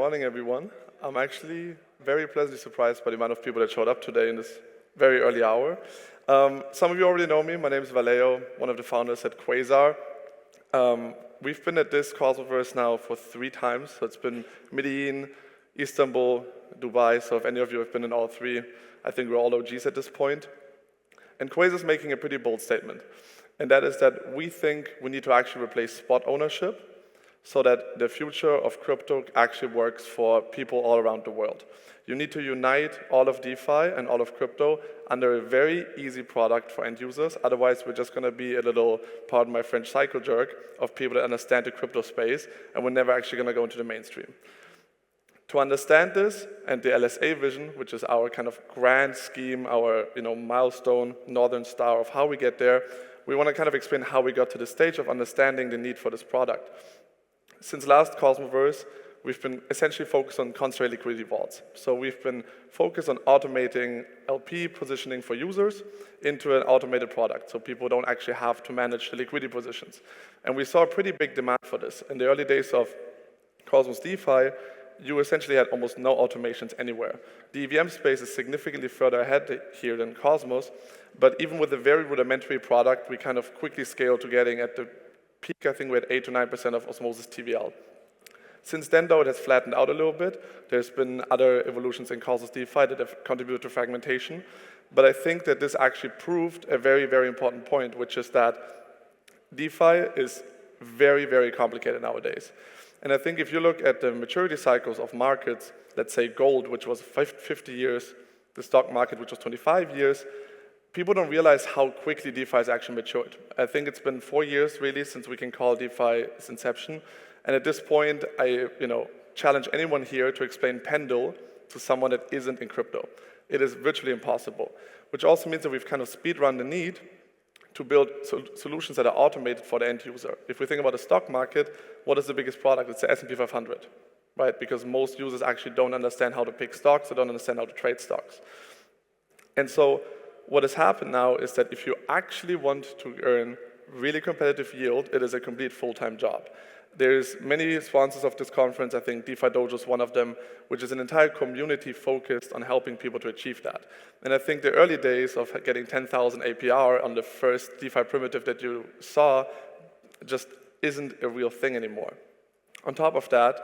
morning, everyone. I'm actually very pleasantly surprised by the amount of people that showed up today in this very early hour. Some of you already know me. My name is Valeo, one of the founders at Quasar. We've been at this Cosmoverse now for 3 times. So it's been Medellin, Istanbul, Dubai. So if any of you have been in all 3, I think we're all OGs at this point. And Quasar is making a pretty bold statement. And that is that we think we need to actually replace spot ownership so that the future of crypto actually works for people all around the world. You need to unite all of DeFi and all of crypto under a very easy product for end users. Otherwise, we're just going to be a little, pardon my French, cycle jerk of people that understand the crypto space, and we're never actually going to go into the mainstream. To understand this and the LSA vision, which is our kind of grand scheme, our milestone, northern star of how we get there, we want to kind of explain how we got to the stage of understanding the need for this product. Since last Cosmoverse, we've been essentially focused on concentrated liquidity vaults. So we've been focused on automating LP positioning for users into an automated product, so people don't actually have to manage the liquidity positions. And we saw a pretty big demand for this. In the early days of Cosmos DeFi, you essentially had almost no automations anywhere. The EVM space is significantly further ahead here than Cosmos, but even with a very rudimentary product, we kind of quickly scaled to getting at the peak. I think we had 8 to 9% of osmosis TVL. Since then, though, it has flattened out a little bit. There's been other evolutions in Cosmos DeFi that have contributed to fragmentation. But I think that this actually proved a very, very important point, which is that DeFi is very, very complicated nowadays. And I think if you look at the maturity cycles of markets, let's say gold, which was 50 years, the stock market, which was 25 years, people don't realize how quickly DeFi has actually matured. I think it's been 4 years, really, since we can call DeFi its inception. And at this point, I challenge anyone here to explain Pendle to someone that isn't in crypto. It is virtually impossible, which also means that we've kind of speedrun the need to build solutions that are automated for the end user. If we think about the stock market, what is the biggest product? It's the S&P 500, right? Because most users actually don't understand how to pick stocks, they don't understand how to trade stocks. And so what has happened now is that if you actually want to earn really competitive yield, it is a complete full-time job. There's many sponsors of this conference. I think DeFi Dojo is one of them, which is an entire community focused on helping people to achieve that. And I think the early days of getting 10,000 APR on the first DeFi primitive that you saw just isn't a real thing anymore. On top of that,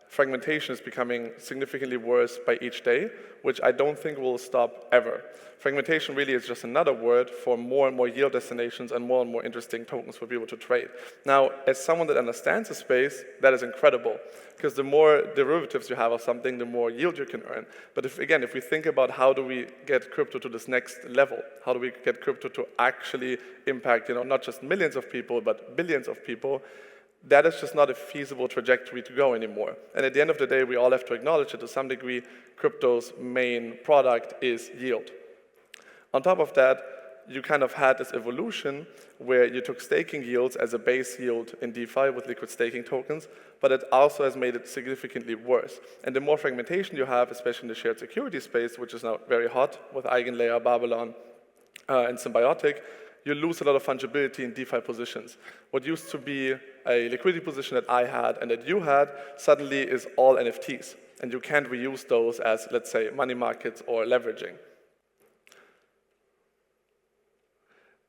fragmentation is becoming significantly worse by each day, which I don't think will stop ever. Fragmentation really is just another word for more and more yield destinations and more interesting tokens for people to trade. Now, as someone that understands the space, that is incredible, because the more derivatives you have of something, the more yield you can earn. But if we think about how do we get crypto to this next level, how do we get crypto to actually impact, not just millions of people, but billions of people, that is just not a feasible trajectory to go anymore. And at the end of the day, we all have to acknowledge that to some degree, crypto's main product is yield. On top of that, you kind of had this evolution where you took staking yields as a base yield in DeFi with liquid staking tokens, but it also has made it significantly worse. And the more fragmentation you have, especially in the shared security space, which is now very hot with EigenLayer, Babylon, and Symbiotic, you lose a lot of fungibility in DeFi positions. What used to be a liquidity position that I had and that you had suddenly is all NFTs. And you can't reuse those as, let's say, money markets or leveraging.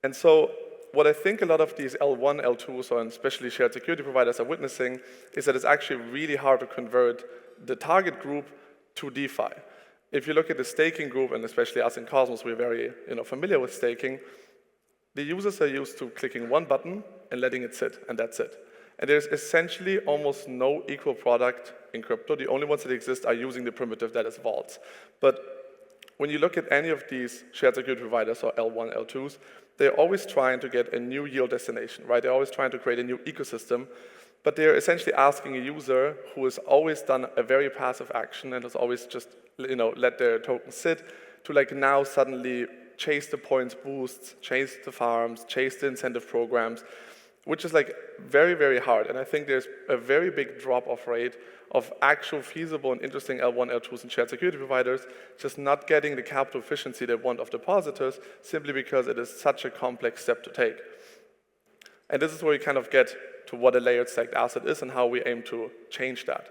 And so what I think a lot of these L1, L2s, or especially shared security providers are witnessing is that it's actually really hard to convert the target group to DeFi. If you look at the staking group, and especially us in Cosmos, we're very familiar with staking, the users are used to clicking one button and letting it sit, and that's it. And there's essentially almost no equal product in crypto. The only ones that exist are using the primitive that is vaults. But when you look at any of these shared security providers or L1, L2s, they're always trying to get a new yield destination, right? They're always trying to create a new ecosystem, but they're essentially asking a user who has always done a very passive action and has always just let their token sit to now suddenly chase the points boosts, chase the farms, chase the incentive programs, which is very, very hard. And I think there's a very big drop-off rate of actual feasible and interesting L1, L2s and shared security providers just not getting the capital efficiency they want of depositors simply because it is such a complex step to take. And this is where we kind of get to what a layered stacked asset is and how we aim to change that.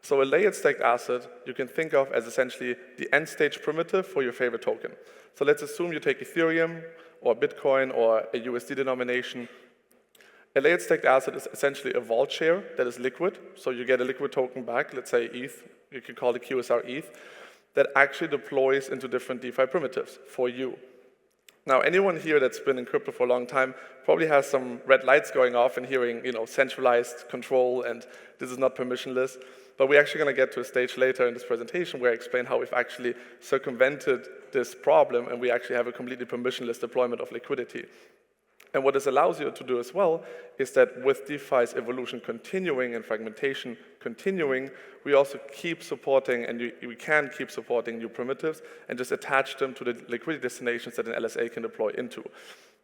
So a layered staked asset you can think of as essentially the end stage primitive for your favorite token. So let's assume you take Ethereum or Bitcoin or a USD denomination. A layered staked asset is essentially a vault share that is liquid. So you get a liquid token back, let's say ETH, you can call it QSR ETH, that actually deploys into different DeFi primitives for you. Now, anyone here that's been in crypto for a long time probably has some red lights going off and hearing, centralized control and this is not permissionless. But we're actually going to get to a stage later in this presentation where I explain how we've actually circumvented this problem and we actually have a completely permissionless deployment of liquidity. And what this allows you to do as well is that with DeFi's evolution continuing and fragmentation continuing, we also keep supporting, and we can keep supporting new primitives and just attach them to the liquidity destinations that an LSA can deploy into.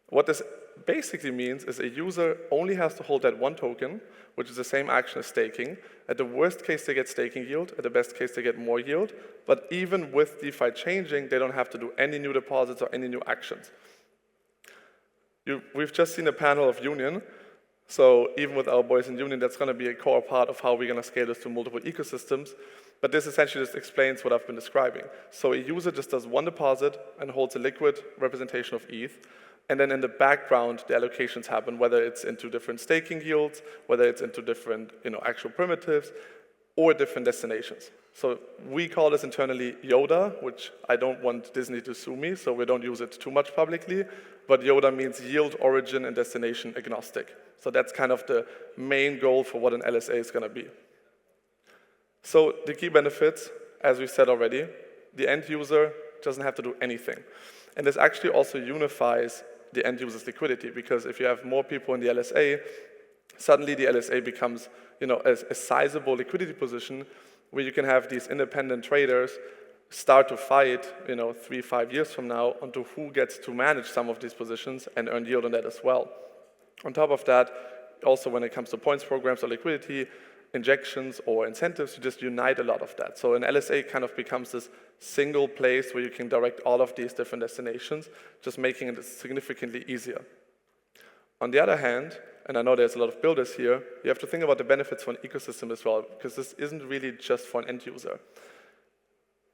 What this basically means is a user only has to hold that one token, which is the same action as staking. At the worst case, they get staking yield. At the best case, they get more yield. But even with DeFi changing, they don't have to do any new deposits or any new actions. We've just seen a panel of Union. So even with our boys in Union, that's going to be a core part of how we're going to scale this to multiple ecosystems. But this essentially just explains what I've been describing. So a user just does one deposit and holds a liquid representation of ETH. And then in the background, the allocations happen, whether it's into different staking yields, whether it's into different actual primitives, or different destinations. So we call this internally YODA, which I don't want Disney to sue me, so we don't use it too much publicly. But YODA means yield, origin, and destination agnostic. So that's kind of the main goal for what an LSA is going to be. So the key benefits, as we said already, the end user doesn't have to do anything. And this actually also unifies the end user's liquidity, because if you have more people in the LSA, suddenly the LSA becomes a sizable liquidity position where you can have these independent traders start to fight 3-5 years from now onto who gets to manage some of these positions and earn yield on that as well. On top of that, also when it comes to points programs or liquidity injections or incentives, you just unite a lot of that. So an LSA kind of becomes this single place where you can direct all of these different destinations, just making it significantly easier. On the other hand, and I know there's a lot of builders here, you have to think about the benefits for an ecosystem as well, because this isn't really just for an end user.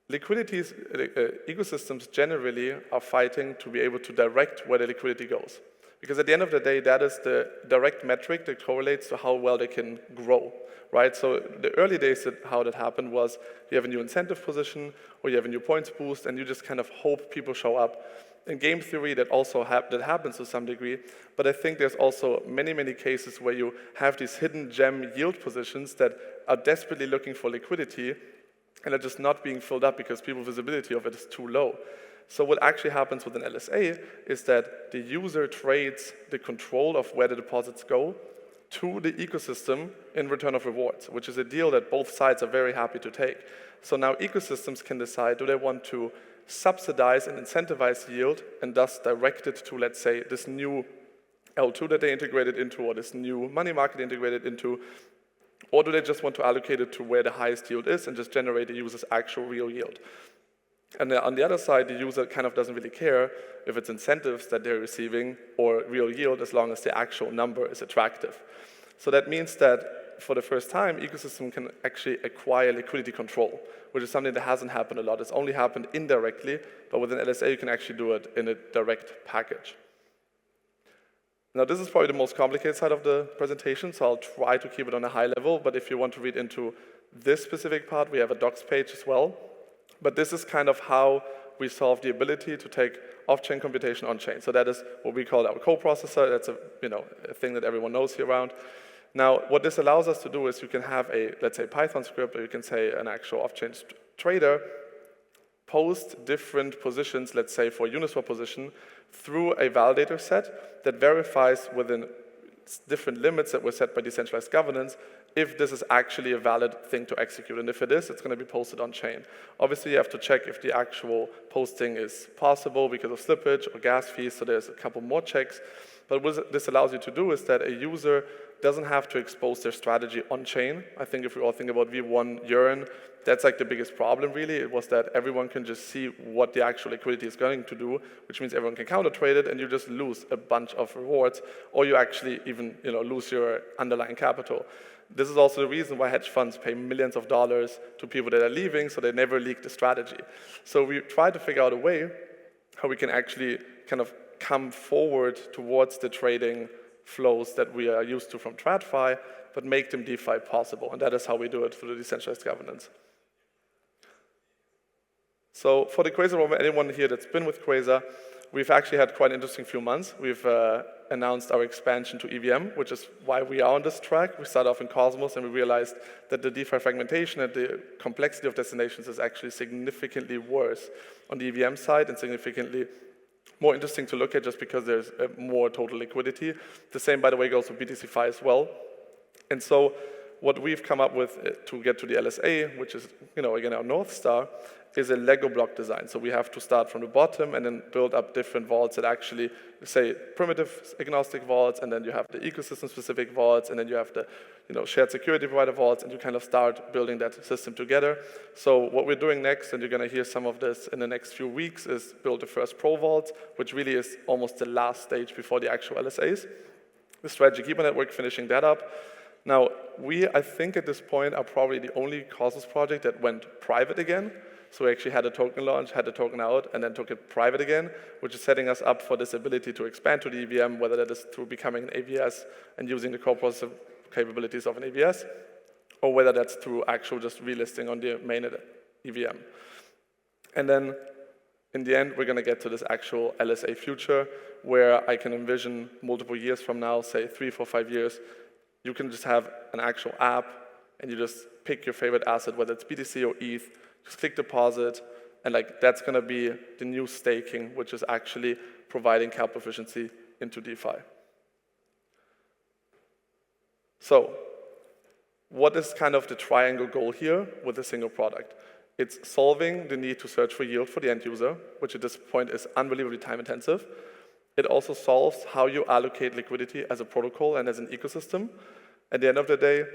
Ecosystems generally are fighting to be able to direct where the liquidity goes. Because at the end of the day, that is the direct metric that correlates to how well they can grow, right? So the early days, how that happened was you have a new incentive position or you have a new points boost and you just kind of hope people show up. In game theory, that also that happens to some degree, but I think there's also many, many cases where you have these hidden gem yield positions that are desperately looking for liquidity and are just not being filled up because people's visibility of it is too low. So what actually happens with an LSA is that the user trades the control of where the deposits go to the ecosystem in return of rewards, which is a deal that both sides are very happy to take. So now ecosystems can decide, do they want to subsidize and incentivize yield and thus direct it to, let's say, this new L2 that they integrated into or this new money market integrated into, or do they just want to allocate it to where the highest yield is and just generate the user's actual real yield? And on the other side, the user kind of doesn't really care if it's incentives that they're receiving or real yield as long as the actual number is attractive. So that means that for the first time, ecosystem can actually acquire liquidity control, which is something that hasn't happened a lot. It's only happened indirectly, but with an LSA, you can actually do it in a direct package. Now, this is probably the most complicated side of the presentation, so I'll try to keep it on a high level, but if you want to read into this specific part, we have a docs page as well. But this is kind of how we solve the ability to take off-chain computation on-chain. So that is what we call our co-processor. That's a thing that everyone knows here around. Now, what this allows us to do is you can have let's say, Python script, or you can say an actual off-chain trader post different positions, let's say for Uniswap position, through a validator set that verifies within different limits that were set by decentralized governance if this is actually a valid thing to execute. And if it is, it's going to be posted on-chain. Obviously, you have to check if the actual posting is possible because of slippage or gas fees, so there's a couple more checks. But what this allows you to do is that a user doesn't have to expose their strategy on-chain. I think if we all think about V1 Urine, that's like the biggest problem really. It was that everyone can just see what the actual liquidity is going to do, which means everyone can counter trade it and you just lose a bunch of rewards, or you actually even lose your underlying capital. This is also the reason why hedge funds pay millions of dollars to people that are leaving, so they never leak the strategy. So we try to figure out a way how we can actually kind of come forward towards the trading flows that we are used to from TradFi, but make them DeFi possible. And that is how we do it through the decentralized governance. So for the Quasar roadmap, anyone here that's been with Quasar, we've actually had quite an interesting few months. We've announced our expansion to EVM, which is why we are on this track. We started off in Cosmos, and we realized that the DeFi fragmentation and the complexity of destinations is actually significantly worse on the EVM side and significantly more interesting to look at just because there's more total liquidity. The same, by the way, goes for BTC-Fi as well. And so what we've come up with to get to the LSA, which is, again, our North Star, is a Lego block design. So we have to start from the bottom and then build up different vaults that actually, say, primitive agnostic vaults, and then you have the ecosystem-specific vaults, and then you have the shared security provider vaults, and you kind of start building that system together. So what we're doing next, and you're going to hear some of this in the next few weeks, is build the first Pro Vault, which really is almost the last stage before the actual LSAs. The strategy keeper network, finishing that up. Now, we, I think at this point, are probably the only Cosmos project that went private again. So we actually had a token launch, had the token out, and then took it private again, which is setting us up for this ability to expand to the EVM, whether that is through becoming an AVS and using the core processor capabilities of an AVS, or whether that's through actual just relisting on the mainnet EVM. And then in the end, we're going to get to this actual LSA future, where I can envision multiple years from now, say 3, 4, 5 years, you can just have an actual app, and you just pick your favorite asset, whether it's BTC or ETH, just click deposit, and that's going to be the new staking, which is actually providing capital efficiency into DeFi. So what is kind of the triangle goal here with a single product? It's solving the need to search for yield for the end user, which at this point is unbelievably time intensive. It also solves how you allocate liquidity as a protocol and as an ecosystem. At the end of the day,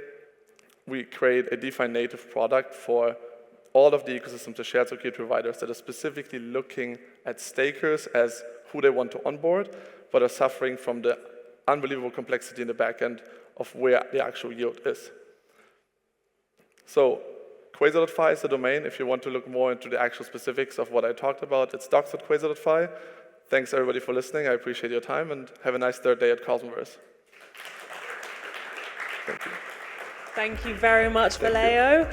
we create a DeFi native product for all of the ecosystems, the shared security providers that are specifically looking at stakers as who they want to onboard, but are suffering from the unbelievable complexity in the back end of where the actual yield is. So Quasar.fi is the domain. If you want to look more into the actual specifics of what I talked about, it's docs.quasar.fi. Thanks everybody for listening. I appreciate your time, and have a nice third day at Cosmoverse. Thank you. Thank you very much, Vallejo.